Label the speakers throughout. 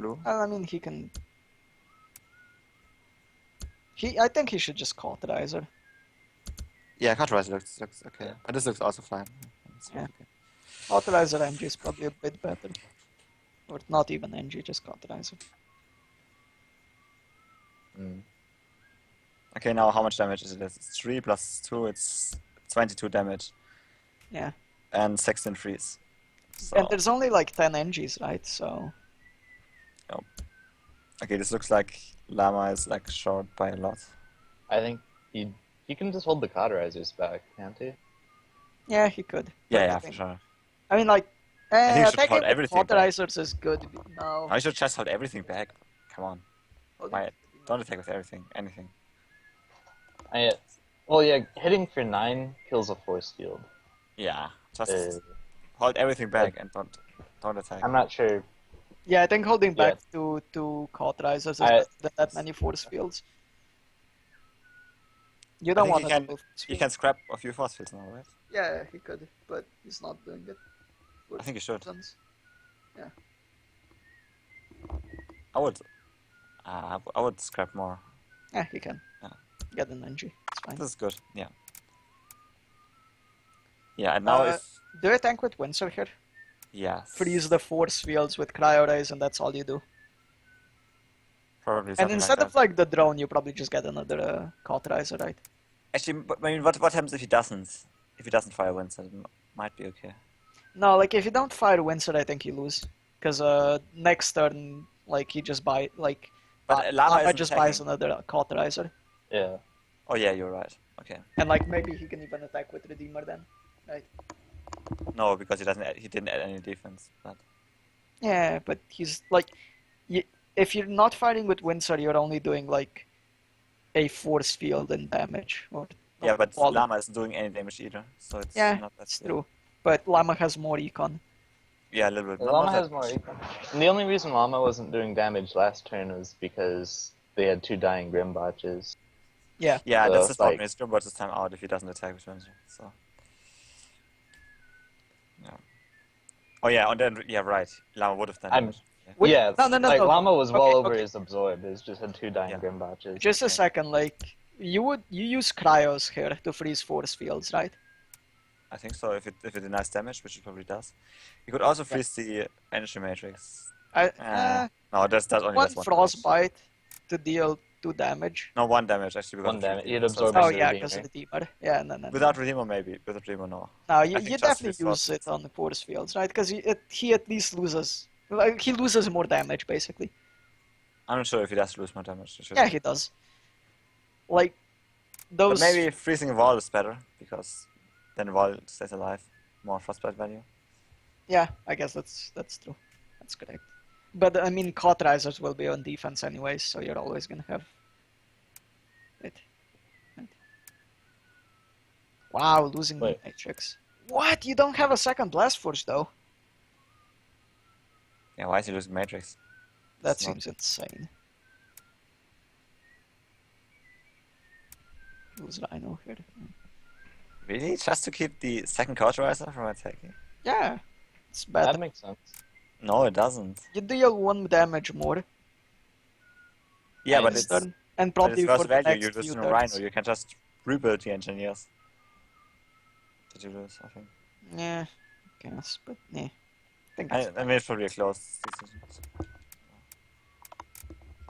Speaker 1: blue.
Speaker 2: I mean, he can. I think he should just cauterizer.
Speaker 1: Yeah, Cauterizer looks okay.
Speaker 2: Yeah.
Speaker 1: But this looks also fine.
Speaker 2: Yeah.
Speaker 1: Okay.
Speaker 2: Cauterizer NG is probably a bit better. Or not even NG, just cauterizer.
Speaker 1: Okay, now how much damage is it? It's 3 plus 2, it's 22 damage.
Speaker 2: Yeah.
Speaker 1: And 16 freeze. So,
Speaker 2: And there's only like 10 NGs, right? So.
Speaker 1: okay, this looks like Llama is like short by a lot.
Speaker 3: I think he can just hold the cauterizers back, can't he?
Speaker 2: Yeah, he could.
Speaker 1: Yeah, for sure.
Speaker 2: I mean, like,
Speaker 1: I think he should
Speaker 2: attacking
Speaker 1: hold
Speaker 2: with
Speaker 1: everything back.
Speaker 2: cauterizers is good. No.
Speaker 1: I should just hold everything back. Come on.
Speaker 2: Holding-
Speaker 1: Don't attack with everything. Anything.
Speaker 3: Well, yeah, hitting for 9 kills a force field.
Speaker 1: Yeah, just hold everything back and don't attack.
Speaker 3: I'm not sure.
Speaker 2: Yeah, I think holding back to cauterizers is better than that many force fields. You don't want to.
Speaker 1: He can scrap a few force fields now, right?
Speaker 2: Yeah, he could, but he's not doing it.
Speaker 1: I think he should.
Speaker 2: Yeah.
Speaker 1: I would scrap more.
Speaker 2: Yeah, he can.
Speaker 1: Yeah.
Speaker 2: Get an NG. It's fine.
Speaker 1: This is good. Yeah. Yeah, and now if
Speaker 2: do you tank with Windsor here?
Speaker 1: yeah.
Speaker 2: Freeze the force fields with Cryo Rays, and that's all you do.
Speaker 1: Probably.
Speaker 2: And instead of like the drone, you probably just get another cauterizer, right?
Speaker 1: Actually, but, I mean, what happens if he doesn't? If he doesn't fire Windsor, it might be okay.
Speaker 2: No, like if you don't fire Windsor, I think you lose. Because next turn, like he just
Speaker 1: But Llama
Speaker 2: just buys another cauterizer.
Speaker 3: Yeah.
Speaker 1: Oh yeah, you're right. Okay.
Speaker 2: And like maybe he can even attack with Redeemer then, right?
Speaker 1: No, because he didn't add any defense. But
Speaker 2: Yeah, but he's like, if you're not fighting with Windsor, you're only doing like a force field and damage.
Speaker 1: Yeah, but Llama isn't doing any damage either, so it's not that
Speaker 2: that's true. But Llama has more econ.
Speaker 1: Yeah, a little bit.
Speaker 3: Llama has more econ. And the only reason Llama wasn't doing damage last turn was because they had 2 dying Grim Botches.
Speaker 2: Yeah.
Speaker 1: Yeah,
Speaker 3: So
Speaker 1: that's the problem.
Speaker 3: like-
Speaker 1: His Grim Botch is time out if he doesn't attack with Windsor. So. Yeah. Oh yeah, and then right. Llama would have done damage.
Speaker 3: Yeah,
Speaker 2: No,
Speaker 3: like Llama was well over
Speaker 2: okay.
Speaker 3: his absorb. It just had 2 dying Grim Botches.
Speaker 2: Just a second, like you use cryos here to freeze force fields, right?
Speaker 1: I think so. If it denies damage, which it probably does, you could also freeze the energy matrix. No, that's only
Speaker 2: one
Speaker 1: does one
Speaker 2: frostbite to deal 2 damage.
Speaker 1: No, 1 damage actually. Because
Speaker 3: 1
Speaker 1: of
Speaker 3: damage.
Speaker 1: Redeemer,
Speaker 3: You'd
Speaker 1: so
Speaker 3: absorb
Speaker 1: it's
Speaker 2: Oh
Speaker 3: it.
Speaker 2: yeah,
Speaker 3: Redeemer.
Speaker 2: because of Redeemer. Yeah, no.
Speaker 1: without Redeemer, maybe. With Redeemer, no.
Speaker 2: No,
Speaker 1: think
Speaker 2: you
Speaker 1: just
Speaker 2: definitely
Speaker 1: with
Speaker 2: use
Speaker 1: frost.
Speaker 2: it on the force fields, right? Because he at least loses. Like he loses more damage, basically.
Speaker 1: I'm not sure if he does lose more damage.
Speaker 2: Yeah, he does. Like
Speaker 1: But
Speaker 2: those.
Speaker 1: maybe freezing a wall is better because then the wall stays alive. More frostbite value.
Speaker 2: Yeah, I guess that's true. That's correct. But I mean, cauterizers will be on defense anyways, so you're always gonna have it. Wow, losing the matrix. What? You don't have a second blast forge though?
Speaker 1: Yeah, why is he losing matrix?
Speaker 2: That
Speaker 1: It's not-
Speaker 2: seems insane. Lose Rhino here.
Speaker 1: Really? Just to keep the second cauterizer from attacking?
Speaker 2: Yeah, it's bad.
Speaker 3: That makes sense.
Speaker 1: No, it doesn't.
Speaker 2: You deal 1 damage more.
Speaker 1: Yeah, but
Speaker 2: this
Speaker 1: it's
Speaker 2: turn, and
Speaker 1: but
Speaker 2: probably
Speaker 1: it's
Speaker 2: for
Speaker 1: first
Speaker 2: the
Speaker 1: value.
Speaker 2: next
Speaker 1: You're
Speaker 2: few
Speaker 1: just in a
Speaker 2: turns.
Speaker 1: Rhino. You can just rebuild the engineers. Did you lose? I think.
Speaker 2: Yeah, guess, but yeah. I think it's
Speaker 1: I mean, it's probably a close decision.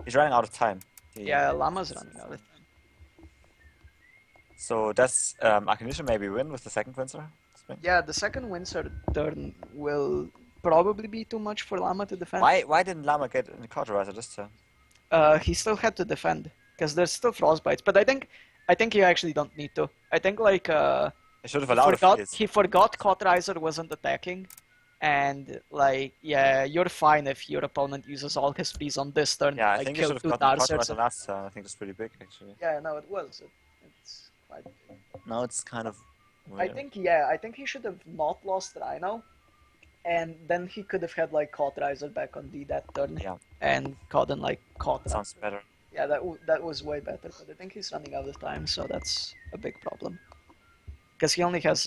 Speaker 1: He's running out of time.
Speaker 2: yeah, Llama's running out of time.
Speaker 1: So does Arcanician maybe win with the second Windsor?
Speaker 2: Yeah, the second Windsor turn will probably be too much for Llama to defend.
Speaker 1: Why didn't Llama get in the cauterizer this turn?
Speaker 2: He still had to defend because there's still frostbites, but I think you actually don't need to. I think like
Speaker 1: He should have allowed a freeze.
Speaker 2: he forgot Cauterizer wasn't attacking, and like yeah, you're fine if your opponent uses all his freeze on this turn.
Speaker 1: Yeah, I
Speaker 2: like,
Speaker 1: think he
Speaker 2: kill
Speaker 1: should have
Speaker 2: 2
Speaker 1: gotten
Speaker 2: Tarsers.
Speaker 1: cauterizer last turn. I think it's pretty big actually.
Speaker 2: Yeah, no, it was. It's quite.
Speaker 1: No, it's kind of weird.
Speaker 2: I think he should have not lost Rhino, and then he could have had like Cauterizer back on D that turn.
Speaker 1: Yeah.
Speaker 2: And gotten like Cauterizer.
Speaker 1: Sounds better.
Speaker 2: Yeah, that was way better, but I think he's running out of time, so that's a big problem. Because he only has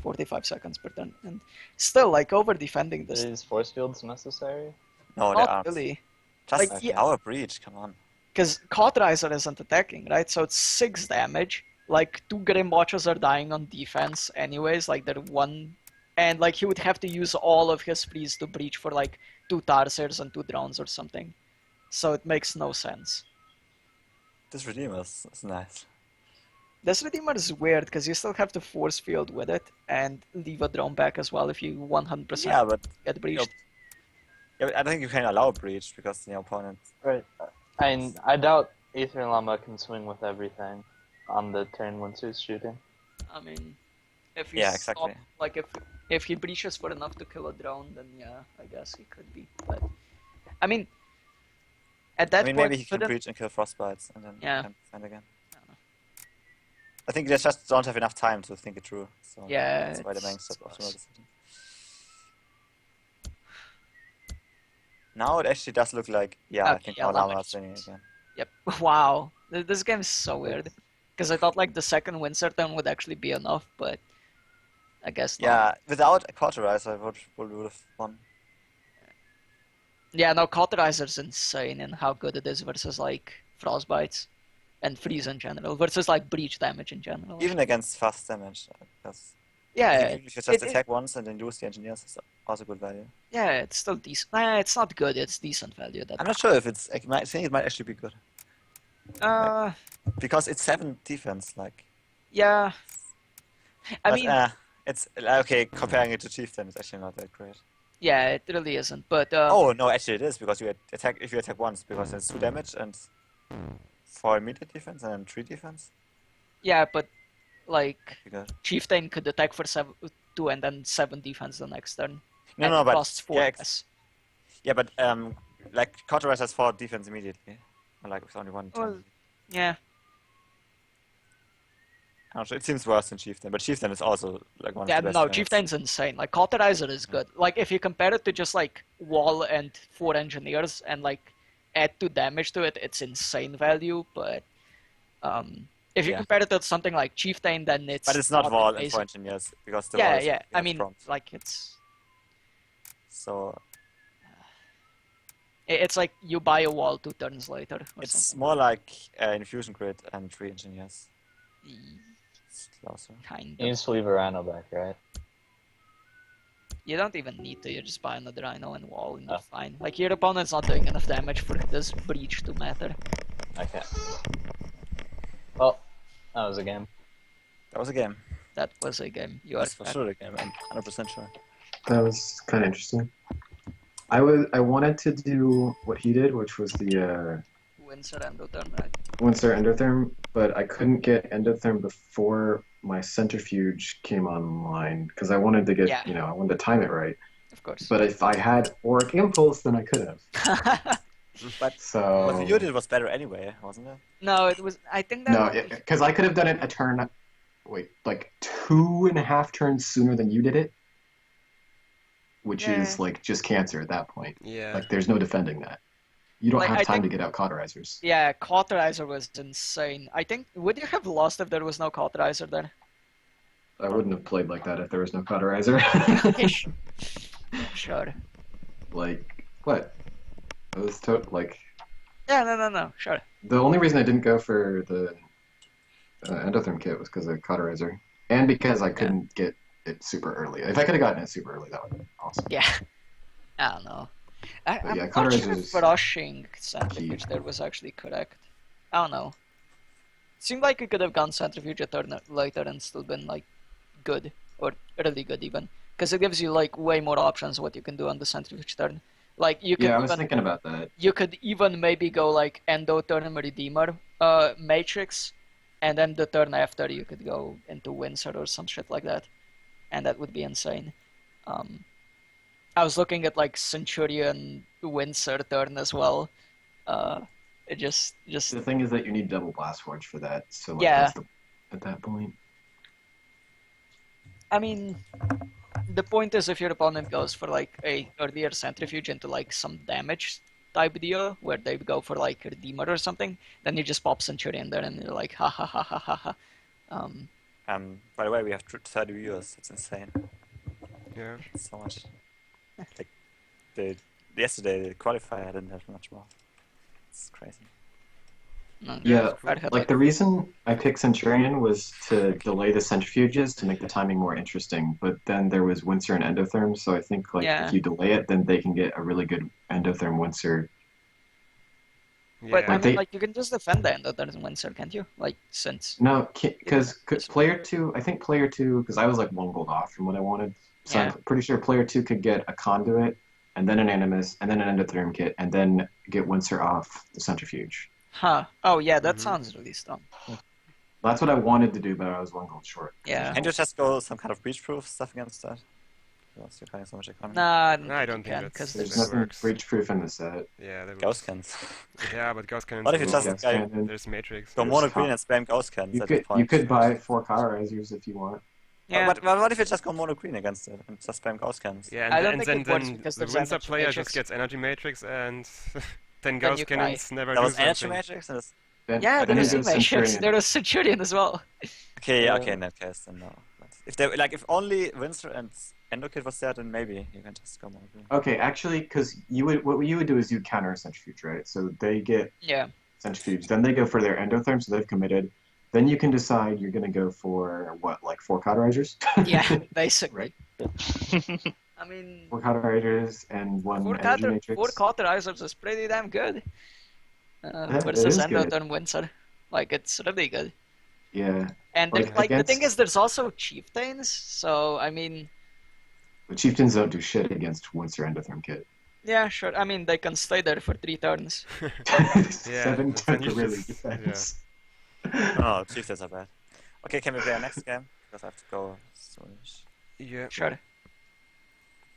Speaker 2: 45 seconds per turn, and still like over defending this.
Speaker 3: Is force fields necessary?
Speaker 1: No, they
Speaker 2: Not
Speaker 1: aren't.
Speaker 2: really.
Speaker 1: Just
Speaker 2: Like, yeah.
Speaker 1: our breach, come on.
Speaker 2: Because Cauterizer isn't attacking, right? So it's 6 damage. Like, 2 Grim Watchers are dying on defense anyways, like they're 1... And like he would have to use all of his freeze to breach for like 2 Tarsiers and 2 drones or something. So it makes no sense.
Speaker 1: This Redeemer is nice.
Speaker 2: This Redeemer is weird because you still have to force field with it and leave a drone back as well if you 100% get breached.
Speaker 1: Yeah, but I don't think you can allow breach because the opponent...
Speaker 3: Right. I doubt Aether Llama can swing with everything on the turn once he's shooting.
Speaker 2: I mean, if he
Speaker 1: exactly.
Speaker 2: Like if he breaches for enough to kill a drone, then yeah, I guess he could be. But I mean, at that point,
Speaker 1: maybe he can breach and kill frostbites and then defend again. I think they just don't have enough time to think it through. So that's why they're making suboptimal decisions. Now it actually does look like, I think our Llama is winning again.
Speaker 2: Yep. Wow. This game is so weird. Because I thought like the second Windsor turn would actually be enough, but I guess not.
Speaker 1: Yeah, without a Cauterizer, we would have won.
Speaker 2: Yeah, no, Cauterizer's insane in how good it is versus like Frostbites and Freeze in general, versus like Breach damage in general.
Speaker 1: Even against fast damage. Because if you just attack once and then use the Engineers, it's also good value.
Speaker 2: Yeah, it's still decent. It's not good, it's decent value.
Speaker 1: I'm not sure if it's... I think it might actually be good. Because it's 7 defense, like...
Speaker 2: Yeah. I mean...
Speaker 1: it's... Okay, comparing it to Chieftain, it's actually not that great.
Speaker 2: Yeah, it really isn't, but...
Speaker 1: Oh, no, actually it is, because if you attack once, because it's 2 damage and 4 immediate defense and then 3 defense.
Speaker 2: Yeah, but, like... Chieftain could attack for 2 and then 7 defense the next turn.
Speaker 1: No, but...
Speaker 2: Costs 4 less.
Speaker 1: Yeah, but, like, Cauterizer has 4 defense immediately. Like, with only 1
Speaker 2: Well, yeah.
Speaker 1: I'm not sure, it seems worse than Chieftain, but Chieftain is also, like, one of the best.
Speaker 2: Yeah, no, Chieftain's insane. Like, Cauterizer is good. Like, if you compare it to just, like, Wall and 4 Engineers and, like, add 2 damage to it, it's insane value, but... if you compare it to something like Chieftain, then it's...
Speaker 1: But it's not Wall
Speaker 2: amazing.
Speaker 1: and 4 Engineers, because the Wall is...
Speaker 2: Yeah, I mean,
Speaker 1: prompt.
Speaker 2: like, it's...
Speaker 1: So...
Speaker 2: It's like you buy a wall 2 turns later. Or
Speaker 1: it's
Speaker 2: something.
Speaker 1: more like Infusion Grid and 3 Engineers. It's closer.
Speaker 2: Kind of.
Speaker 3: You just leave a Rhino back, right?
Speaker 2: You don't even need to, you just buy another Rhino and wall and you're fine. Like, your opponent's not doing enough damage for this breach to matter.
Speaker 3: Okay. Well, that was a game.
Speaker 1: That was a game.
Speaker 2: That was a game.
Speaker 1: That's for sure a game, I'm 100% sure.
Speaker 4: That was kind of interesting. I wanted to do what he did, which was the
Speaker 2: Windsor Endotherm, right?
Speaker 4: Windsor Endotherm, but I couldn't get Endotherm before my Centrifuge came online because I wanted to get, I wanted to time it right.
Speaker 2: Of course.
Speaker 4: But if I had Auric Impulse, then I could have.
Speaker 1: But
Speaker 4: so
Speaker 1: what you did was better anyway, wasn't it?
Speaker 2: No, it was. I think that.
Speaker 4: No, because I could have done it a turn. Wait, like 2.5 turns sooner than you did it. Which is like just cancer at that point.
Speaker 5: Yeah.
Speaker 4: Like there's no defending that. You don't have time to get out Cauterizers.
Speaker 2: Yeah, Cauterizer was insane. I think, would you have lost if there was no Cauterizer there?
Speaker 4: I wouldn't have played like that if there was no Cauterizer.
Speaker 2: Sure.
Speaker 4: Like, what? It was like...
Speaker 2: Yeah, no, sure.
Speaker 4: The only reason I didn't go for the Endotherm kit was because of Cauterizer. And because I couldn't get it super early. If I could have gotten it super early, that would have been awesome.
Speaker 2: Yeah. I don't know. I'm
Speaker 4: yeah,
Speaker 2: not sure if rushing Centrifuge there was actually correct. I don't know. It seemed like we could have gone Centrifuge a turn later and still been like good. Or really good even. Because it gives you like way more options what you can do on the Centrifuge turn. Like you could
Speaker 4: I was thinking about that.
Speaker 2: You could even maybe go like Endotherm Redeemer Matrix, and then the turn after you could go into Windsor or some shit like that. And that would be insane. I was looking at like Centurion Windsor turn as well. It just
Speaker 4: the thing is that you need double Blast Forge for that. So like,
Speaker 2: yeah.
Speaker 4: At that point.
Speaker 2: I mean, the point is if your opponent goes for like a earlier Centrifuge into like some damage type deal where they go for like Redeemer or something, then you just pop Centurion there and you're like ha ha ha ha ha ha.
Speaker 1: By the way, we have 30 viewers. It's insane.
Speaker 5: Yeah.
Speaker 1: So much. Like, the yesterday, the qualifier, I didn't have much more. It's crazy.
Speaker 2: No,
Speaker 4: Yeah,
Speaker 2: had
Speaker 4: like the reason I picked Centurion was to delay the centrifuges to make the timing more interesting, but then there was Windsor and Endotherm, so I think like if you delay it, then they can get a really good Endotherm Windsor.
Speaker 2: Yeah. But I mean, like you can just defend the Endotherm Windsor, can't you? Like since
Speaker 4: no, because player 2, I think player 2, because I was like 1 gold off from what I wanted, so I'm pretty sure player 2 could get a Conduit, and then an Animus, and then an Endotherm kit, and then get Windsor off the centrifuge.
Speaker 2: Huh. Oh yeah, that sounds really strong.
Speaker 4: That's what I wanted to do, but I was 1 gold short.
Speaker 2: Yeah.
Speaker 1: Can you just go some kind of breach-proof stuff against that? Because you're so much economy.
Speaker 2: Nah,
Speaker 5: I don't think
Speaker 2: because
Speaker 4: there's nothing breach-proof in the set.
Speaker 5: Yeah,
Speaker 1: ghost cannons.
Speaker 5: Yeah, but ghost cannons.
Speaker 1: What if you just
Speaker 5: there's Matrix.
Speaker 1: go mono green and spam ghost cannons?
Speaker 4: You could buy 4 cauterizers if you want.
Speaker 2: Yeah.
Speaker 1: But what if you just go mono green against it and just spam ghost cannons?
Speaker 5: Yeah, and then the Windsor player just gets energy matrix and then ghost cannons never do something.
Speaker 1: Energy matrix?
Speaker 2: Yeah, there was Matrix. There was Centurion as well.
Speaker 1: Okay, okay, in that case, then no. But if only Windsor and Endokit was there, then maybe you can just go mono green.
Speaker 4: Okay, actually, because what you would do is you'd counter a centrifuge, right? So they get centrifuge, then they go for their Endotherm, so they've committed. Then you can decide you're going to go for, what, like 4 cauterizers?
Speaker 2: Yeah, basically.
Speaker 4: Right?
Speaker 2: I mean...
Speaker 4: 4 cauterizers and 1 energy matrix.
Speaker 2: 4 cauterizers is pretty damn good. Versus Endotherm Windsor. Like, it's really good.
Speaker 4: Yeah.
Speaker 2: And the thing is, there's also Chieftains, so, I mean...
Speaker 4: The Chieftains don't do shit against Windsor Endotherm kit.
Speaker 2: Yeah, sure. I mean, they can stay there for 3 turns.
Speaker 4: 7 temporary defense.
Speaker 1: Yeah. Oh, Chieftains are bad. Okay, can we play our next game? Because I have to go soonish.
Speaker 5: Yeah.
Speaker 2: Sure.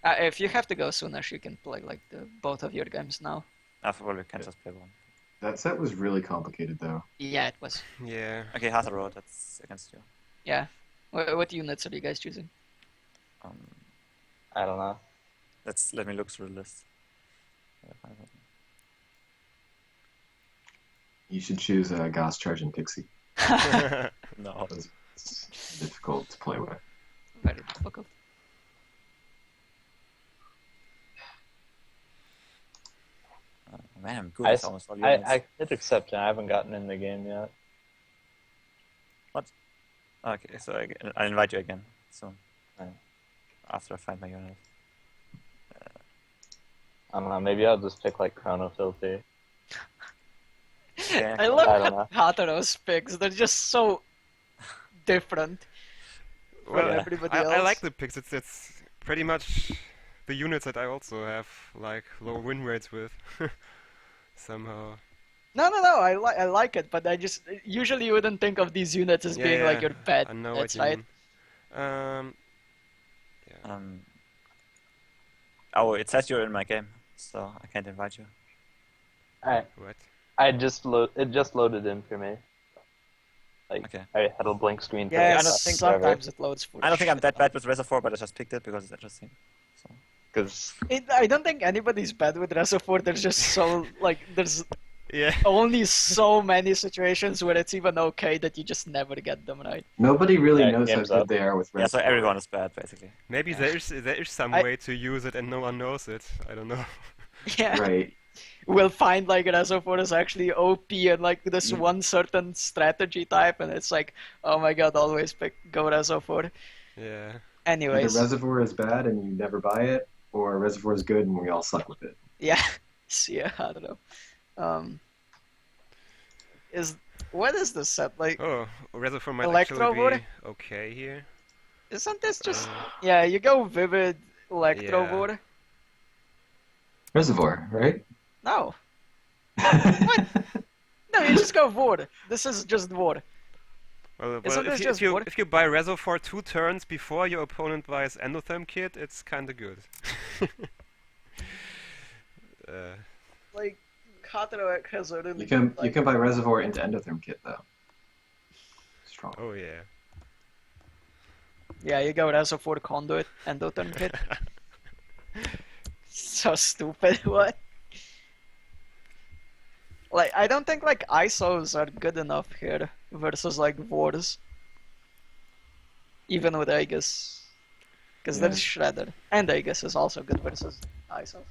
Speaker 2: If you have to go soonish, you can play like both of your games now.
Speaker 1: I probably can just play one.
Speaker 4: That set was really complicated, though.
Speaker 2: Yeah, it was.
Speaker 5: Yeah.
Speaker 1: Okay, Hatha Road, that's against you.
Speaker 2: Yeah. What units are you guys choosing?
Speaker 3: I don't know.
Speaker 1: Let me look through the list.
Speaker 4: You should choose Gauss Charge and Pixie.
Speaker 1: No.
Speaker 4: It's difficult to play with.
Speaker 2: Very difficult.
Speaker 1: Man, I'm good.
Speaker 3: I could accept it. I haven't gotten in the game yet.
Speaker 1: What? Okay, so I'll invite you again soon. After I find my unit.
Speaker 3: I don't know. Maybe I'll just pick like Chrono Filter.
Speaker 1: Yeah.
Speaker 2: I love Hataro's picks. They're just so different from everybody else.
Speaker 5: I like the picks. It's pretty much the units that I also have like low win rates with. Somehow.
Speaker 2: No. I like it, but I just usually you wouldn't think of these units as being like your pet.
Speaker 5: I know
Speaker 2: That's
Speaker 5: what you
Speaker 2: right.
Speaker 5: mean.
Speaker 1: Oh, it says you're in my game, so I can't invite you.
Speaker 5: What?
Speaker 3: It just loaded in for me. Like I had a blank screen.
Speaker 2: Yeah, I don't think sometimes it loads for.
Speaker 1: I don't think I'm that bad with Reservoir, but I just picked it because it's interesting. So.
Speaker 3: Because
Speaker 2: I don't think anybody's bad with Reservoir. There's just so there's
Speaker 5: Yeah.
Speaker 2: Only so many situations where it's even okay that you just never get them right.
Speaker 4: Nobody really knows how good they are with Red.
Speaker 1: Yeah, so everyone is bad, basically.
Speaker 5: Maybe there is some way to use it and no one knows it. I don't know.
Speaker 2: Yeah.
Speaker 4: Right.
Speaker 2: We'll find like Reservoir is actually OP and like this one certain strategy type, and it's like, oh my god, always go Reservoir.
Speaker 5: Yeah.
Speaker 2: Anyways.
Speaker 4: Either Reservoir is bad and you never buy it, or Reservoir is good and we all suck with it.
Speaker 2: Yeah. Yeah, I don't know. What is this set like?
Speaker 5: Oh, Reservoir might
Speaker 2: Electro
Speaker 5: actually be okay here.
Speaker 2: Isn't this just yeah? You go Vivid Electro
Speaker 5: Yeah.
Speaker 4: Reservoir, right?
Speaker 2: No. What? No, you just go Vord. This is just Vord.
Speaker 5: Well,
Speaker 2: if
Speaker 5: you buy Reservoir 2 turns before your opponent buys Endotherm Kit, it's kinda good.
Speaker 2: Like, Kataroek has a really
Speaker 4: you can buy Reservoir into Endotherm Kit though. Strong.
Speaker 5: Oh yeah.
Speaker 2: Yeah, you go Reservoir Conduit Endotherm Kit. So stupid. What? Like, I don't think like ISOs are good enough here versus like Vords. Even with Aegis. Because there's Shredder. And Aegis is also good versus ISOs.